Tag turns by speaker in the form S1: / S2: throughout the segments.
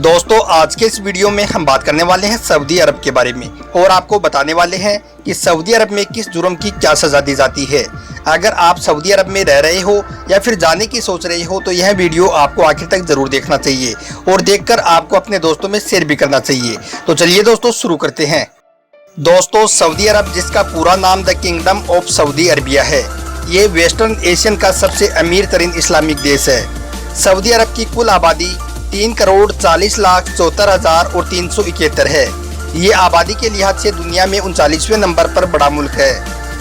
S1: दोस्तों आज के इस वीडियो में हम बात करने वाले हैं सऊदी अरब के बारे में और आपको बताने वाले हैं कि सऊदी अरब में किस जुर्म की क्या सज़ा दी जाती है। अगर आप सऊदी अरब में रह रहे हो या फिर जाने की सोच रहे हो तो यह वीडियो आपको आखिर तक ज़रूर देखना चाहिए और देखकर आपको अपने दोस्तों में शेयर भी करना चाहिए। तो चलिए दोस्तों शुरू करते हैं। दोस्तों सऊदी अरब, जिसका पूरा नाम the kingdom of Saudi Arabia है, ये वेस्टर्न एशियन का सबसे अमीर तरीन इस्लामिक देश है। सऊदी अरब की कुल आबादी 3,40,74,371 है। ये आबादी के लिहाज से दुनिया में 39वें नंबर पर बड़ा मुल्क है।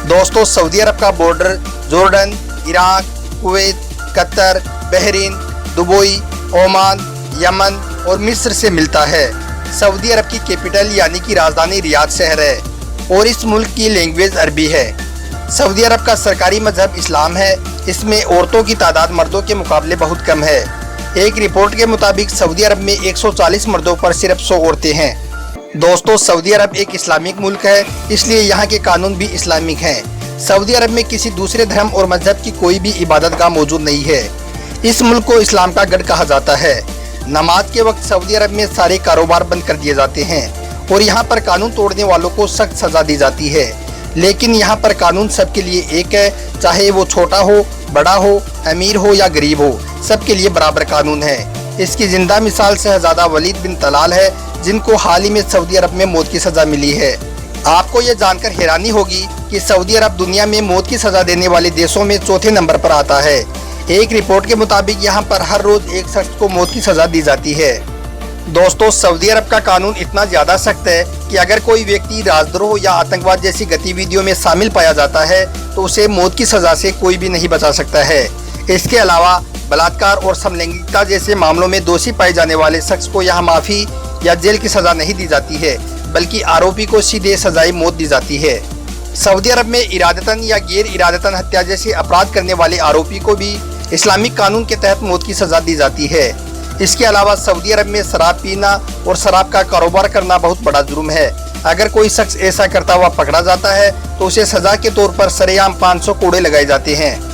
S1: दोस्तों सऊदी अरब का border Jordan, Iraq, Kuwait, Qatar, Bahrain, Dubai, Oman, Yemen और मिस्र से मिलता है। सऊदी अरब की कैपिटल यानी कि राजधानी रियाद शहर है और इस मुल्क की लैंग्वेज अरबी है। सऊदी अरब का सरकारी मजहब इस्लाम है। इसमें औरतों की तादाद मर्दों के मुकाबले बहुत कम है। एक रिपोर्ट के मुताबिक सऊदी अरब में 140 मर्दों पर सिर्फ 100 औरतें हैं। दोस्तों सऊदी अरब एक इस्लामिक मुल्क है, इसलिए यहाँ के कानून भी इस्लामिक हैं। सऊदी अरब में किसी दूसरे धर्म और मजहब की कोई भी इबादतगाह मौजूद नहीं है। इस मुल्क को इस्लाम का गढ़ कहा जाता है। नमाज के वक्त सऊदी अरब में सारे कारोबार बंद कर दिए जाते हैं और यहाँ पर कानून तोड़ने वालों को सख्त सजा दी जाती है। लेकिन यहाँ पर कानून सबके लिए एक है, चाहे वो छोटा हो, बड़ा हो, अमीर हो या गरीब हो, सबके लिए बराबर कानून है। इसकी जिंदा मिसाल शहजादा वलीद बिन तलाल है, जिनको हाल ही में सऊदी अरब में मौत की सज़ा मिली है। आपको ये जानकर हैरानी होगी कि सऊदी अरब दुनिया में मौत की सज़ा देने वाले देशों में चौथे नंबर पर आता है। एक रिपोर्ट के मुताबिक यहाँ पर हर रोज़ एक शख्स को मौत की सज़ा दी जाती है। दोस्तों सऊदी अरब का कानून इतना ज़्यादा सख्त है कि अगर कोई व्यक्ति राजद्रोह या आतंकवाद जैसी गतिविधियों में शामिल पाया जाता है तो उसे मौत की सज़ा से कोई भी नहीं बचा सकता है। इसके अलावा बलात्कार और समलैंगिकता जैसे मामलों में दोषी पाए जाने वाले शख्स को यहाँ माफ़ी या जेल की सज़ा नहीं दी जाती है, बल्कि आरोपी को सीधे सजाए मौत दी जाती है। सऊदी अरब में इरादतन या गैर इरादतन हत्या जैसे अपराध करने वाले आरोपी को भी इस्लामिक कानून के तहत मौत की सज़ा दी जाती है। इसके अलावा सऊदी अरब में शराब पीना और शराब का कारोबार करना बहुत बड़ा जुर्म है। अगर कोई शख्स ऐसा करता हुआ पकड़ा जाता है तो उसे सज़ा के तौर पर सरेआम 500 कोड़े लगाए जाते हैं।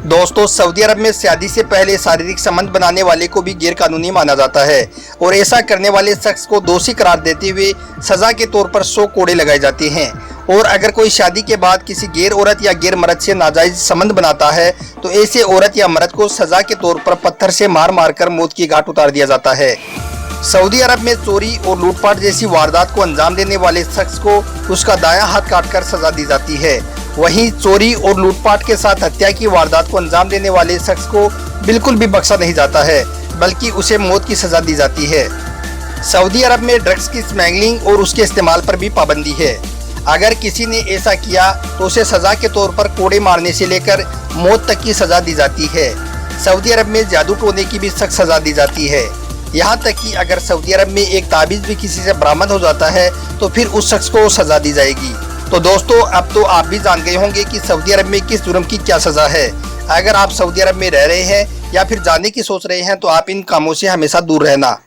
S1: दोस्तों सऊदी अरब में शादी से पहले शारीरिक संबंध बनाने वाले को भी गैर कानूनी माना जाता है और ऐसा करने वाले शख्स को दोषी करार देते हुए सज़ा के तौर पर 100 कोड़े लगाए जाते हैं। और अगर कोई शादी के बाद किसी गैर औरत या गैर मर्द से नाजायज संबंध बनाता है तो ऐसे औरत या मर्द को सज़ा के तौर पर पत्थर से मार मार कर मौत की घाट उतार दिया जाता है। सऊदी अरब में चोरी और लूटपाट जैसी वारदात को अंजाम देने वाले शख्स को उसका दायां हाथ काटकर सज़ा दी जाती है। वहीं चोरी और लूटपाट के साथ हत्या की वारदात को अंजाम देने वाले शख्स को बिल्कुल भी बख्शा नहीं जाता है, बल्कि उसे मौत की सज़ा दी जाती है। सऊदी अरब में ड्रग्स की स्मगलिंग और उसके इस्तेमाल पर भी पाबंदी है। अगर किसी ने ऐसा किया तो उसे सज़ा के तौर पर कोड़े मारने से लेकर मौत तक की सज़ा दी जाती है। सऊदी अरब में जादू टोने की भी सख्त सज़ा दी जाती है। यहाँ तक कि अगर सऊदी अरब में एक ताबीज़ भी किसी से बरामद हो जाता है तो फिर उस शख्स को सज़ा दी जाएगी। तो दोस्तों अब तो आप भी जान गए होंगे कि सऊदी अरब में किस जुर्म की क्या सज़ा है। अगर आप सऊदी अरब में रह रहे हैं या फिर जाने की सोच रहे हैं तो आप इन कामों से हमेशा दूर रहना।